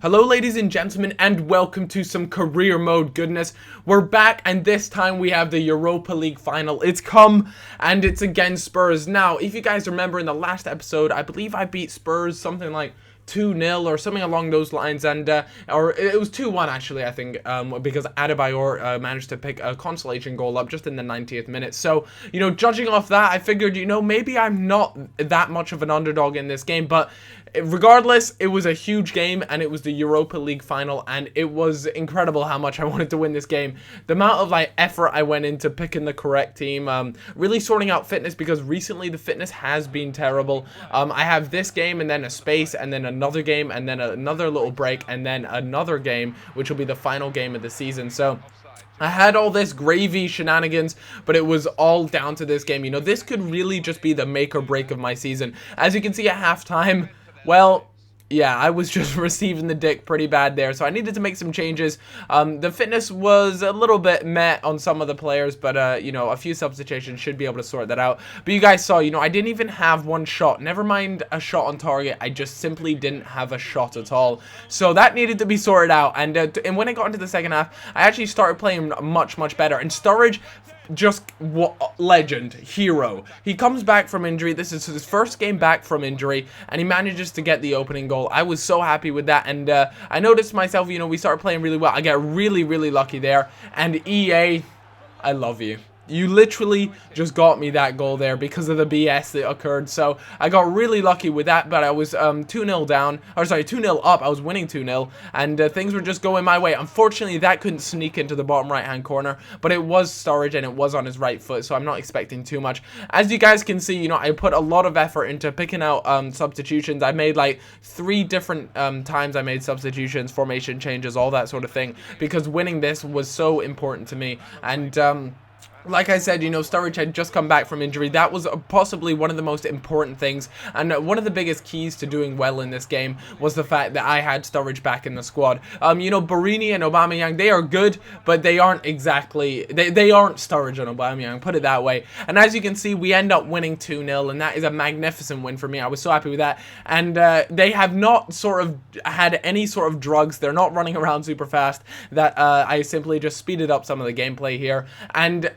Hello ladies and gentlemen, and welcome to some career mode goodness. We're back, and this time we have the Europa League final. It's come, and it's against Spurs. Now, if you guys remember in the last episode, I believe I beat Spurs something like 2-0 or something along those lines, and or it was 2-1 actually, I think, because Adebayor managed to pick a consolation goal up just in the 90th minute. So, judging off that, I figured, maybe I'm not that much of an underdog in this game, but regardless, it was a huge game, and it was the Europa League final, and it was incredible how much I wanted to win this game. The amount of effort I went into picking the correct team, really sorting out fitness, because recently the fitness has been terrible. I have this game and then a space and then another game and then another little break and then another game, which will be the final game of the season. So I had all this gravy shenanigans, but it was all down to this game. This could really just be the make or break of my season. As you can see at halftime, well, yeah, I was just receiving the dick pretty bad there, so I needed to make some changes. The fitness was a little bit meh on some of the players, but, a few substitutions should be able to sort that out. But you guys saw, I didn't even have one shot. Never mind a shot on target, I just simply didn't have a shot at all. So that needed to be sorted out, and when I got into the second half, I actually started playing much, much better. And Sturridge, just legend, hero. He comes back from injury. This is his first game back from injury, and he manages to get the opening goal. I was so happy with that, and I noticed myself, we started playing really well. I get really, really lucky there, and EA, I love you. You literally just got me that goal there because of the BS that occurred. So I got really lucky with that, but I was 2-0 down, or sorry, 2-0 up. I was winning 2-0, and things were just going my way. Unfortunately, that couldn't sneak into the bottom right-hand corner, but it was Sturridge, and it was on his right foot, so I'm not expecting too much. As you guys can see, I put a lot of effort into picking out substitutions. I made 3 different times I made substitutions, formation changes, all that sort of thing, because winning this was so important to me. And like I said, Sturridge had just come back from injury. That was possibly one of the most important things, and one of the biggest keys to doing well in this game was the fact that I had Sturridge back in the squad. Borini and Aubameyang, they are good, but they aren't exactly, they aren't Sturridge and Aubameyang, put it that way. And as you can see, we end up winning 2-0, and that is a magnificent win for me. I was so happy with that, and they have not sort of had any sort of drugs. They're not running around super fast. That I simply just speeded up some of the gameplay here, and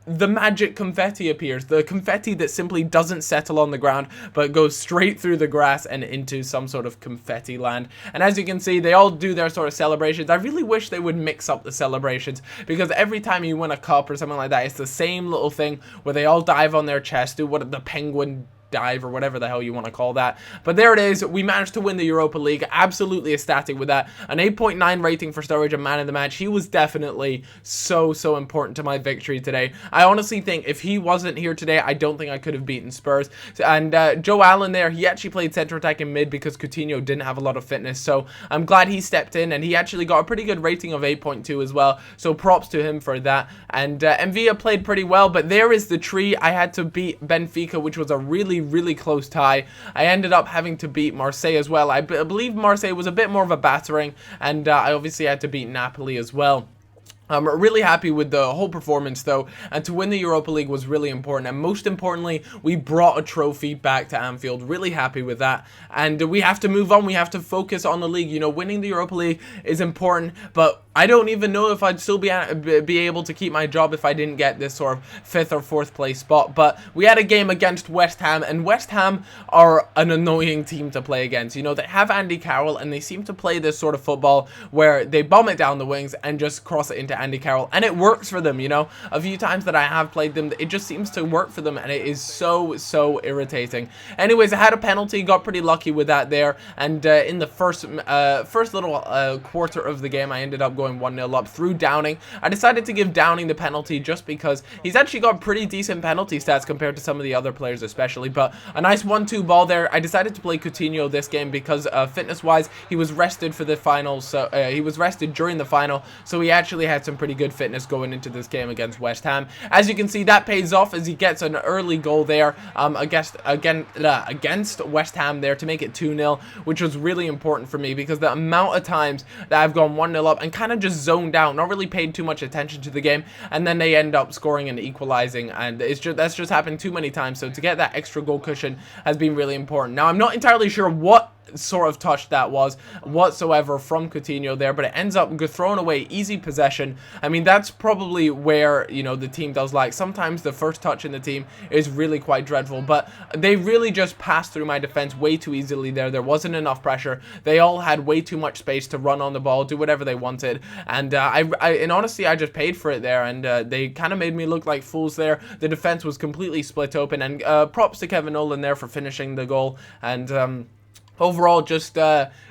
the magic confetti appears. The confetti that simply doesn't settle on the ground, but goes straight through the grass and into some sort of confetti land. And as you can see, they all do their sort of celebrations. I really wish they would mix up the celebrations, because every time you win a cup or something like that, it's the same little thing where they all dive on their chest, do what the penguin dive or whatever the hell you want to call that. But there it is. We managed to win the Europa League. Absolutely ecstatic with that. An 8.9 rating for Sturridge, a man of the match. He was definitely so important to my victory today. I honestly think if he wasn't here today, I don't think I could have beaten Spurs. And Joe Allen there, he actually played center attack in mid because Coutinho didn't have a lot of fitness. So I'm glad he stepped in, and he actually got a pretty good rating of 8.2 as well. So props to him for that. And Mvia played pretty well, but there is the tree. I had to beat Benfica, which was a really close tie. I ended up having to beat Marseille as well. I believe Marseille was a bit more of a battering, and I obviously had to beat Napoli as well. I'm really happy with the whole performance though, and to win the Europa League was really important, and most importantly, we brought a trophy back to Anfield. Really happy with that, and we have to move on. We have to focus on the league. Winning the Europa League is important, but I don't even know if I'd still be able to keep my job if I didn't get this sort of 5th or 4th place spot. But we had a game against West Ham, and West Ham are an annoying team to play against. They have Andy Carroll, and they seem to play this sort of football where they bomb it down the wings and just cross it into Andy Carroll, and it works for them. A few times that I have played them, it just seems to work for them, and it is so irritating. Anyways, I had a penalty, got pretty lucky with that there, and in the first little quarter of the game, I ended up going 1-0 up through Downing. I decided to give Downing the penalty just because he's actually got pretty decent penalty stats compared to some of the other players especially, but a nice 1-2 ball there. I decided to play Coutinho this game because fitness wise, he was rested for the final, so he was rested during the final, so he actually had some pretty good fitness going into this game against West Ham. As you can see, that pays off as he gets an early goal there against West Ham there to make it 2-0, which was really important for me because the amount of times that I've gone 1-0 up and kind of just zoned out, not really paid too much attention to the game, and then they end up scoring and equalizing, and that's just happened too many times. So to get that extra goal cushion has been really important. Now, I'm not entirely sure what sort of touch that was whatsoever from Coutinho there, but it ends up thrown away, easy possession. I mean, that's probably where, you know, the team does like. Sometimes the first touch in the team is really quite dreadful, but they really just passed through my defense way too easily there. There wasn't enough pressure. They all had way too much space to run on the ball, do whatever they wanted, and in honesty, I just paid for it there, and they kind of made me look like fools there. The defense was completely split open, and props to Kevin Nolan there for finishing the goal, and overall, just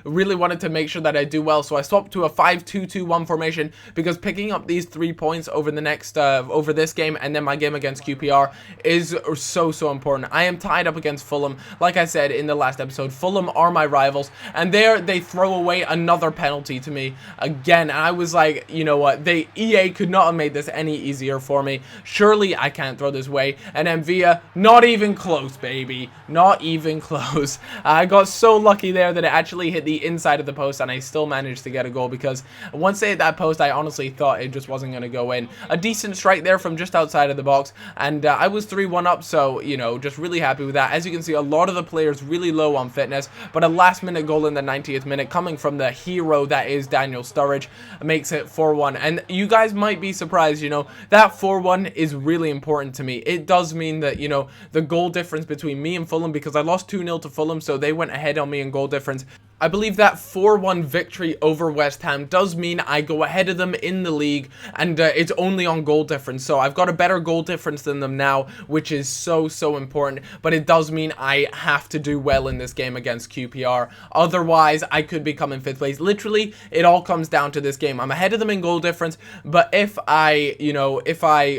really wanted to make sure that I do well, so I swapped to a 5-2-2-1 formation because picking up these 3 points over the next over this game and then my game against QPR is so important. I am tied up against Fulham. Like I said in the last episode, Fulham are my rivals, and there they throw away another penalty to me again. And I was like, you know what? EA could not have made this any easier for me. Surely I can't throw this away. And then Villa, not even close, baby, not even close. I got so lucky there that it actually hit the inside of the post, and I still managed to get a goal because once they hit that post, I honestly thought it just wasn't going to go in. A decent strike there from just outside of the box, and I was 3-1 up, so, you know, just really happy with that. As you can see, a lot of the players really low on fitness, but a last-minute goal in the 90th minute coming from the hero that is Daniel Sturridge makes it 4-1, and you guys might be surprised, you know, that 4-1 is really important to me. It does mean that, you know, the goal difference between me and Fulham, because I lost 2-0 to Fulham, so they went ahead on me in goal difference. I believe that 4-1 victory over West Ham does mean I go ahead of them in the league, and it's only on goal difference, so I've got a better goal difference than them now, which is so important, but it does mean I have to do well in this game against QPR, otherwise I could become in 5th place. Literally, it all comes down to this game. I'm ahead of them in goal difference, but if I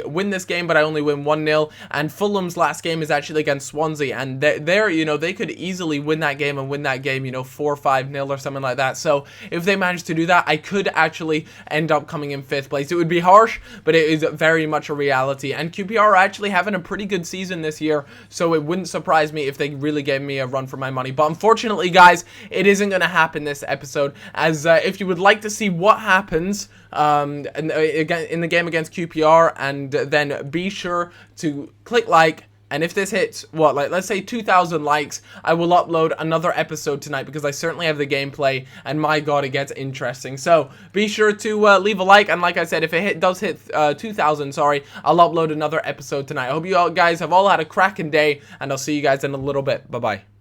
win this game, but I only win 1-0, and Fulham's last game is actually against Swansea, and they're, you know, they could easily win that game and win that game, you know, 4-5-0 or something like that. So if they manage to do that, I could actually end up coming in 5th place. It would be harsh, but it is very much a reality. And QPR are actually having a pretty good season this year, so it wouldn't surprise me if they really gave me a run for my money. But unfortunately, guys, it isn't going to happen this episode, as if you would like to see what happens in the game against QPR, and then be sure to click like. And if this hits, what, like, let's say 2,000 likes, I will upload another episode tonight, because I certainly have the gameplay, and my god, it gets interesting. So, be sure to leave a like, and like I said, if it does hit 2,000, sorry, I'll upload another episode tonight. I hope you all guys have all had a cracking day, and I'll see you guys in a little bit. Bye-bye.